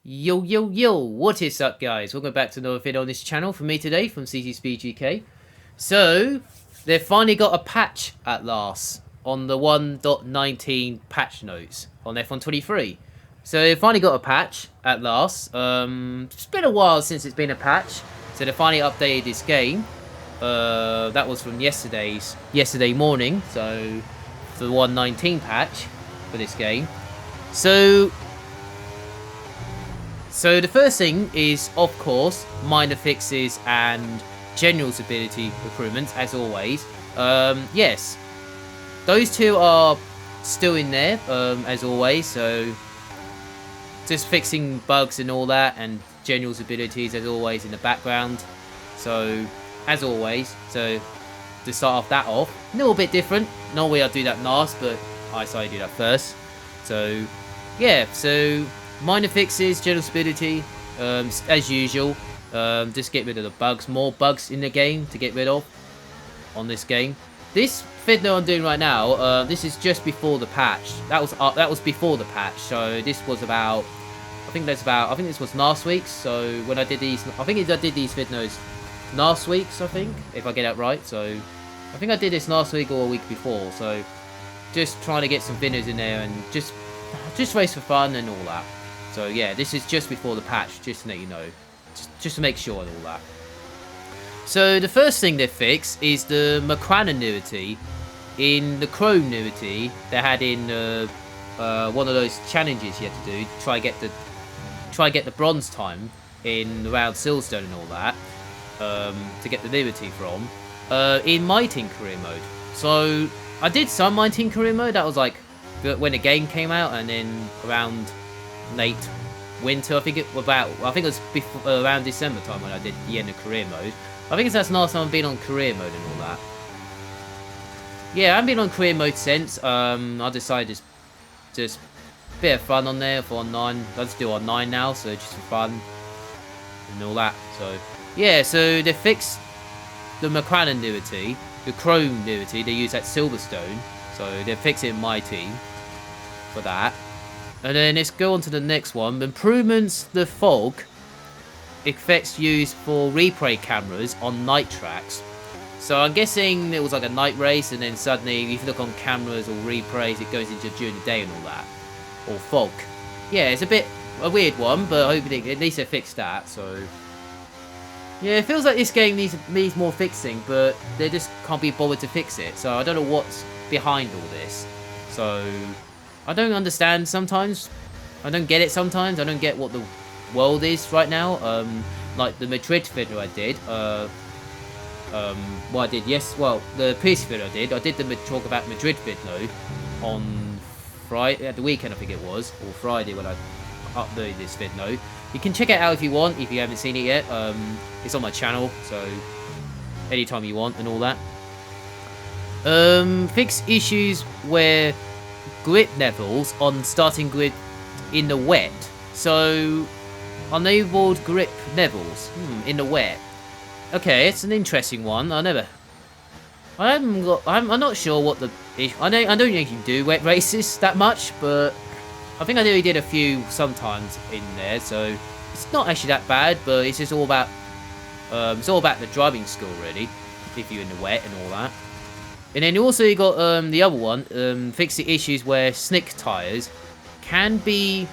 Yo, yo, yo, what is up, guys? Welcome back to another video on this channel from me today, from CcSpeedUk. So, they've finally got a patch at last on the 1.19 patch notes on F123. So, they finally got a patch at last. It's been a while since it's been a patch, so they finally updated this game. That was from yesterday morning, so for the 1.19 patch for this game. So the first thing is, of course, minor fixes and general's ability improvements, as always. Yes, those two are still in there, as always, so just fixing bugs and all that, and general's abilities, as always, in the background. So, as always, so to start off that off, a little bit different. Normally I'll do that last, but I decided to do that first. So, yeah, so minor fixes, general stability, as usual. Just get rid of the bugs. More bugs in the game to get rid of on this game. This video I'm doing right now, this is just before the patch. That was before the patch. So this was about, I think this was last week. So when I did these, I did these videos last week. I think, if I get that right. So I think I did this last week or a week before. So just trying to get some videos in there and just race for fun and all that. So yeah, this is just before the patch, just to let you know, just to make sure and all that. So the first thing they fixed is the McLaren annuity in the Chrome annuity they had in one of those challenges you had to do, try get the bronze time in around Silverstone and all that, to get the annuity from, in my team career mode. So I did some my team career mode. That was like when the game came out, and then around late winter, I think it was before, around December time when I did the end of career mode. I think that's the last time I've been on career mode and all that. Yeah, I haven't been on career mode since. I decided just a bit of fun on there for online. I just do online now, so just for fun and all that. So yeah, so they fixed the McLaren annuity, the Chrome annuity they use at Silverstone. So they're fixing my team for that. And then let's go on to the next one. Improvements the fog effects used for replay cameras on night tracks. So I'm guessing it was like a night race, and then suddenly if you look on cameras or replays, it goes into during the day and all that. Or fog. Yeah, it's a weird one, but hopefully at least they fixed that. So yeah, it feels like this game needs more fixing, but they just can't be bothered to fix it. So I don't know what's behind all this. So I don't understand sometimes. I don't get it sometimes. I don't get what the world is right now. Like the Madrid video I did. The previous video I did the talk about Madrid video on Friday, at the weekend I think it was, or Friday when I uploaded this video. You can check it out if you want, if you haven't seen it yet. It's on my channel, so anytime you want and all that. Fix issues where grip levels on starting grid in the wet. So enabled grip levels in the wet. Okay, it's an interesting one. I'm not sure what the I don't think you can do wet races that much, but I think I only did a few sometimes in there, so it's not actually that bad. But it's just all about the driving skill really, if you're in the wet and all that. And then also you got the other one, fix the issues where slick tyres can be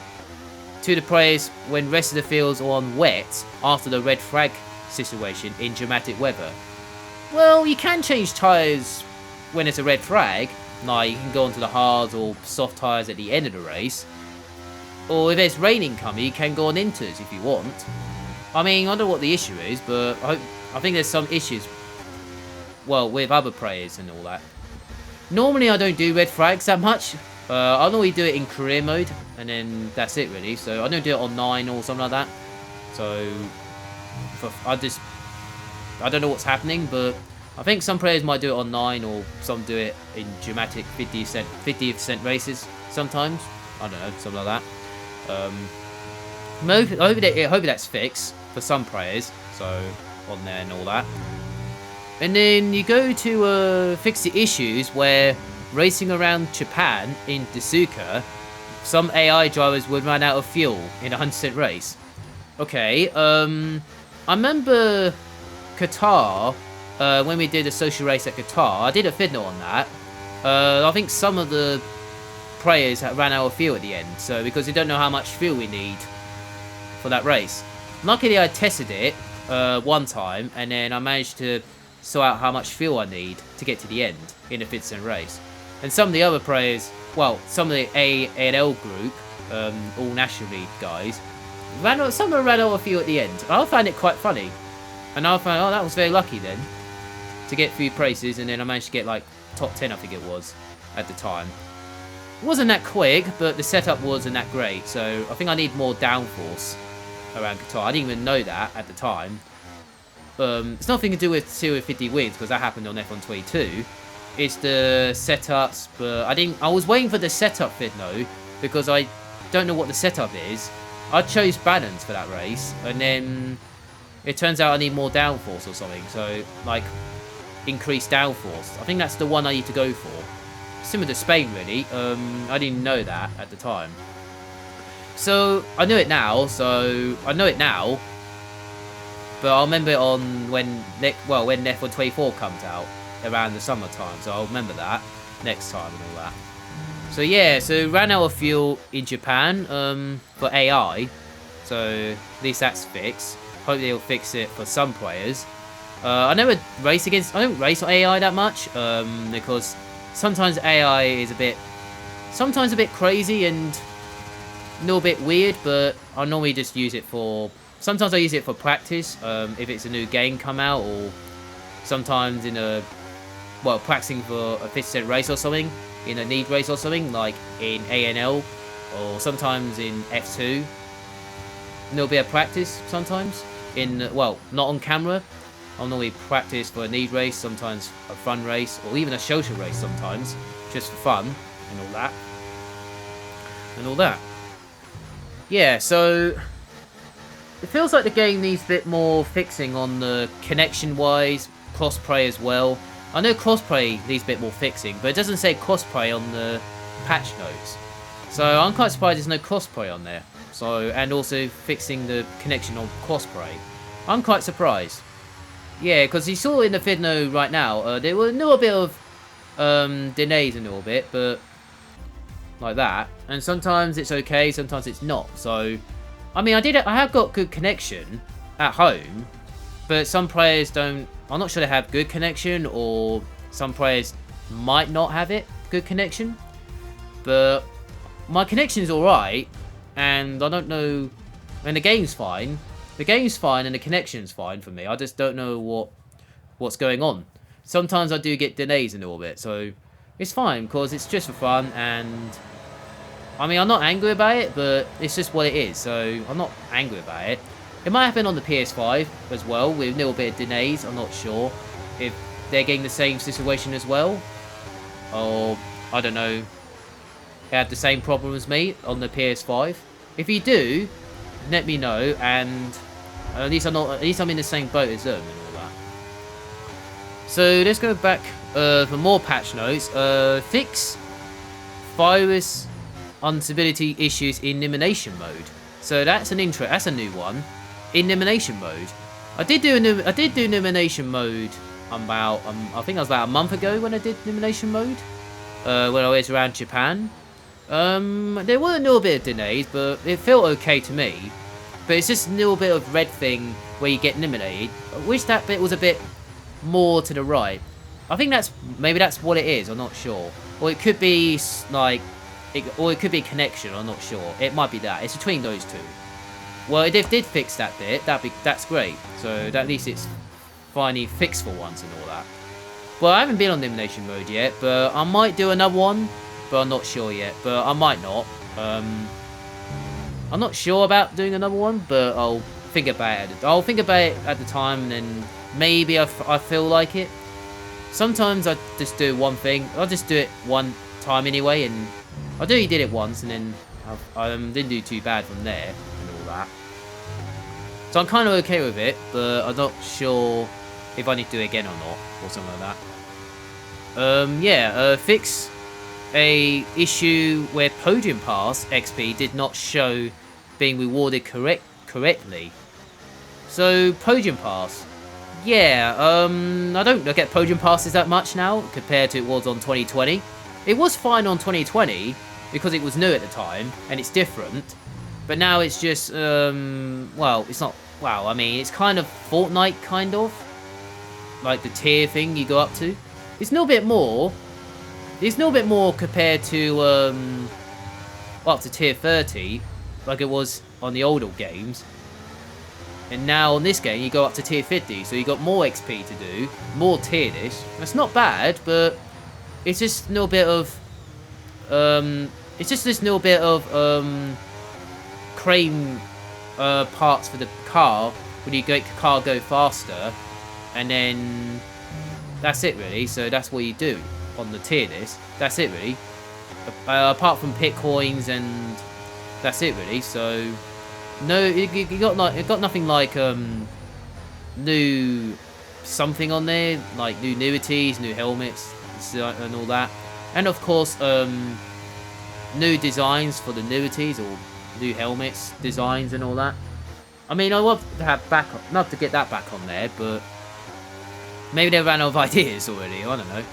to the players when rest of the fields are on wet after the red flag situation in dramatic weather. Well, you can change tyres when it's a red flag. Like you can go onto the hard or soft tyres at the end of the race. Or if it's raining coming, you can go on inters if you want. I mean, I don't know what the issue is, but I think there's some issues, well, with other players and all that. Normally I don't do red flags that much. I normally do it in career mode, and then that's it really. So I don't do it on 9 or something like that. So I don't know what's happening, but I think some players might do it on 9, or some do it in dramatic 50% races sometimes. I don't know, something like that. I hope that's fixed for some players, so on there and all that. And then you go to fix the issues where racing around Japan in Suzuka some AI drivers would run out of fuel in a 100% race. Okay, I remember Qatar, when we did a social race at Qatar, I did a vid note on that. I think some of the players ran out of fuel at the end, so because they don't know how much fuel we need for that race. Luckily, I tested it one time, and then I managed to sort out how much fuel I need to get to the end in a 50% race. And some of the other players, well, some of the ANL group, all National League guys, some of them ran out of fuel at the end. I found it quite funny. And I found, oh, that was very lucky then, to get a few places, and then I managed to get like top 10, I think it was, at the time. It wasn't that quick, but the setup wasn't that great, so I think I need more downforce around Qatar. I didn't even know that at the time. It's nothing to do with 050 wins, because that happened on F1 22. It's the setups, but I was waiting for the setup vid though, because I don't know what the setup is. I chose balance for that race, and then it turns out I need more downforce or something, so like increased downforce. I think that's the one I need to go for. Similar to Spain, really. I didn't know that at the time. So I know it now, but I'll remember it on when F1 24 comes out around the summertime, so I'll remember that next time and all that. So yeah, so ran out of fuel in Japan for AI, so at least that's fixed. Hope they'll fix it for some players. I don't race on AI that much because sometimes AI is a bit crazy and a little bit weird, but I normally just use it for, sometimes I use it for practice, if it's a new game come out, or sometimes practicing for a 50% race or something, in a need race or something, like in ANL, or sometimes in F2. A little bit of practice sometimes, not on camera. I'll normally practice for a need race, sometimes a fun race, or even a social race sometimes, just for fun, and all that. Yeah, so it feels like the game needs a bit more fixing on the connection-wise, crossplay as well. I know crossplay needs a bit more fixing, but it doesn't say crossplay on the patch notes. So I'm quite surprised there's no crossplay on there. So, and also fixing the connection on crossplay. I'm quite surprised. Yeah, because you saw in the vid note right now, there were a little bit of delays a little bit, but like that. And sometimes it's okay, sometimes it's not. So, I mean, I have got good connection at home, but some players don't. I'm not sure they have good connection, or some players might not have good connection. But my connection's alright, and I don't know. And the game's fine. The game's fine, and the connection's fine for me. I just don't know what's going on. Sometimes I do get delays a little bit, so it's fine because it's just for fun. And I mean, I'm not angry about it, but it's just what it is. So I'm not angry about it. It might happen on the PS5 as well, with a little bit of delays. I'm not sure if they're getting the same situation as well. Or, I don't know, they have the same problem as me on the PS5. If you do, let me know, and at least I'm in the same boat as them and all that. So let's go back for more patch notes. Fix virus unstability issues in elimination mode. So that's a new one. Elimination mode. I did do elimination mode about I think it was about a month ago when I did elimination mode. When I was around Japan. There were a little bit of delays, but it felt okay to me. But it's just a little bit of red thing where you get eliminated. I wish that bit was a bit more to the right. I think maybe that's what it is. I'm not sure. Or it could be or it could be connection. I'm not sure. It might be that. It's between those two. Well, if they did fix that bit, that's great. So at least it's finally fixed for once and all that. Well, I haven't been on elimination mode yet, but I might do another one. But I'm not sure yet. But I might not. I'm not sure about doing another one, but I'll think about it. I'll think about it at the time, and then maybe I feel like it. Sometimes I just do one thing. I'll just do it one time anyway, and I did it once, and then I didn't do too bad from there and all that. So I'm kind of okay with it, but I'm not sure if I need to do it again or not, or something like that. Fix a issue where Podium Pass XP did not show being rewarded correctly. So Podium Pass, yeah, I don't look at Podium Passes that much now compared to it was on 2020. It was fine on 2020 because it was new at the time and it's different. But now it's just, well, it's not, wow, I mean, it's kind of Fortnite, kind of. Like the tier thing you go up to. It's a little bit more. It's a little bit more compared to, up to tier 30, like it was on the older games. And now on this game, you go up to tier 50, so you got more XP to do, more tier this. That's not bad, but it's just a little bit of, it's just this little bit of, crane, parts for the car, when you make the car go faster, and then that's it really. So that's what you do on the tier list. That's it really. Apart from pit coins, and that's it really. So no, it got nothing like new something on there, like new annuities, new helmets, and all that, and of course new designs for the annuities or new helmets designs and all that. I mean, I love to have love to get that back on there, but maybe they ran out of ideas already. I don't know.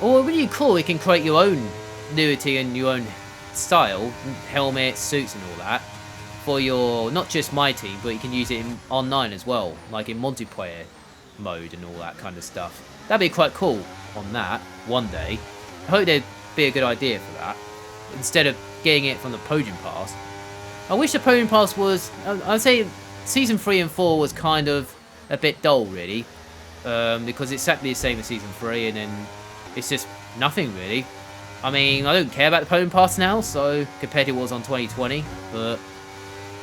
Or really cool, you can create your own annuity and your own style, helmets, suits, and all that for your, not just my team, but you can use it in online as well, like in multiplayer mode and all that kind of stuff. That'd be quite cool on that one day. I hope there'd be a good idea for that instead of getting it from the Podium Pass. I wish the Podium Pass was, I'd say Season 3 and 4 was kind of a bit dull really, because it's exactly the same as Season 3 and then it's just nothing really. I mean, I don't care about the Podium Pass now, so compared to what was on 2020, but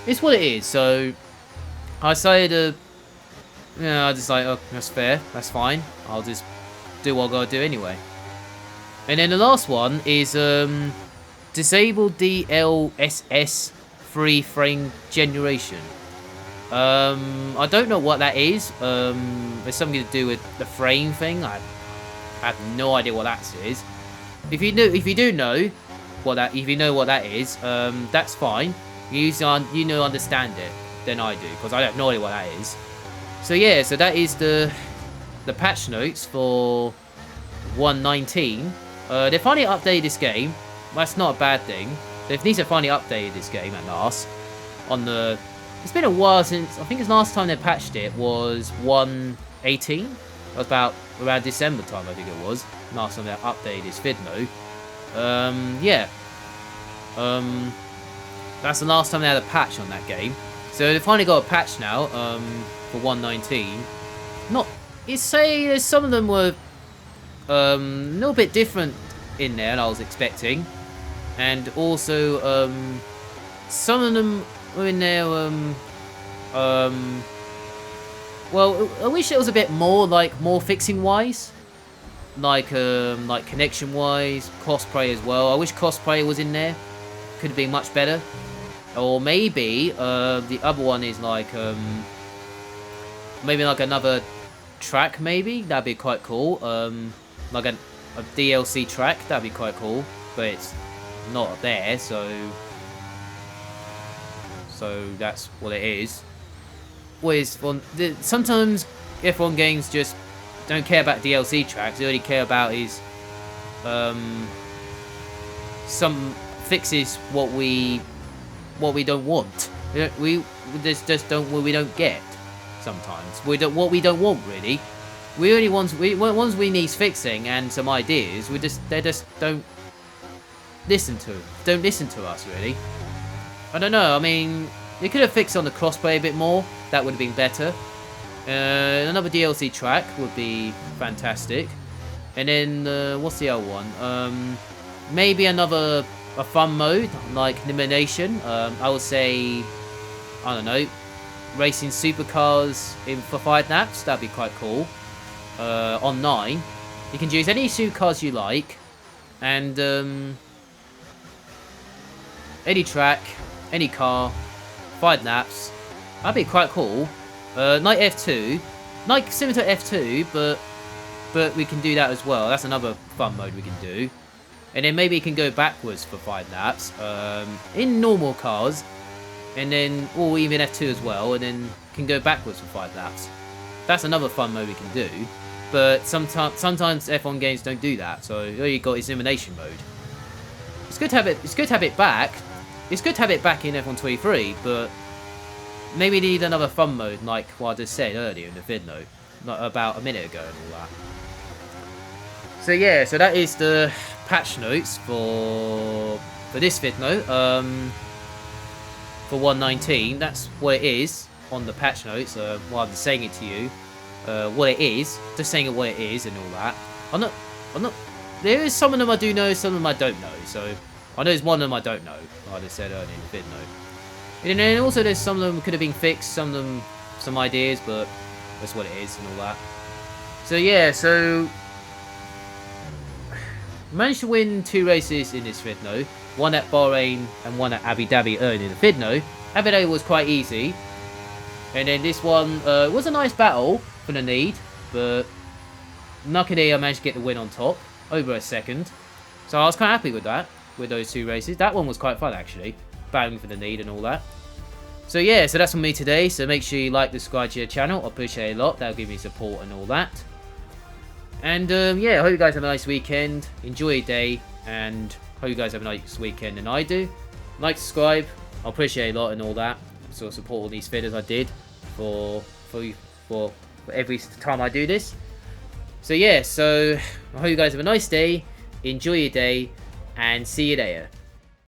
it's what it is. So I decided to, I just like, oh, that's fair, that's fine. I'll just do what I gotta do anyway. And then the last one is disable DLSS free frame generation. I don't know what that is. It's something to do with the frame thing. I have no idea what that is. If you do know what that is, that's fine. You understand it, then I do, because I have no idea what that is. So yeah, so that is the patch notes for 1.19. They finally updated this game. That's not a bad thing. They've need to finally updated this game at last. It's been a while since, I think the last time they patched it was 1.18. That was about around December time, I think it was. Last time they updated this vid mode. Yeah. That's the last time they had a patch on that game. So they finally got a patch now, for 1.19. There's some of them were a little bit different in there than I was expecting. And also, some of them were in there, well, I wish it was a bit more, like, more fixing wise. Like connection wise, crossplay as well. I wish crossplay was in there. Could have been much better. Or maybe, the other one is like, maybe like another track maybe. That'd be quite cool. Like a DLC track, that'd be quite cool. But it's not there, so that's what it is. Sometimes F1 games just don't care about DLC tracks. They only care about is some fixes what we don't want. We just don't get sometimes. What we don't want really. We only ones we need fixing and some ideas. They just don't listen to us really. I don't know. I mean, they could have fixed on the crossplay a bit more. That would have been better. Another DLC track would be fantastic. And then what's the other one? Maybe a fun mode like elimination. I would say, I don't know, racing supercars for 5 laps. That'd be quite cool. On 9, you can choose any supercars you like, and any track, any car, 5 laps. That'd be quite cool. Like F2, like similar to F2, but we can do that as well. That's another fun mode we can do. and then maybe it can go backwards for 5 laps in normal cars, and then, or even F2 as well, and then can go backwards for 5 laps. That's another fun mode we can do, but sometimes F1 games don't do that, so all you got is elimination mode. It's good to have it. It's good to have it back. It's good to have it back in F1 23, but maybe need another fun mode like what I just said earlier in the video, not about a minute ago and all that. So yeah, so that is the patch notes for this video. For 119, that's what it is on the patch notes. While I'm saying it to you, what it is, just saying it what it is and all that. I'm not. There is some of them I do know, some of them I don't know. So I know there's one of them I don't know, like I just said earlier in the video. And then also there's some of them could have been fixed, some of them some ideas, but that's what it is and all that. So yeah, so managed to win 2 races in this video, one at Bahrain and one at Abu Dhabi earlier in the video. Abu Dhabi was quite easy, and then this one was a nice battle for the lead, but luckily I managed to get the win on top, over a second. So I was quite happy with that, with those 2 races. That one was quite fun actually, battling for the lead and all that. So yeah, so that's from me today, so make sure you like, subscribe to the channel, I appreciate it a lot, that'll give me support and all that. And yeah, I hope you guys have a nice weekend, enjoy your day, and hope you guys have a nice weekend and I do. Like, subscribe, I appreciate it a lot and all that. So support all these videos I did for every time I do this. So yeah, so I hope you guys have a nice day, enjoy your day, and see you later.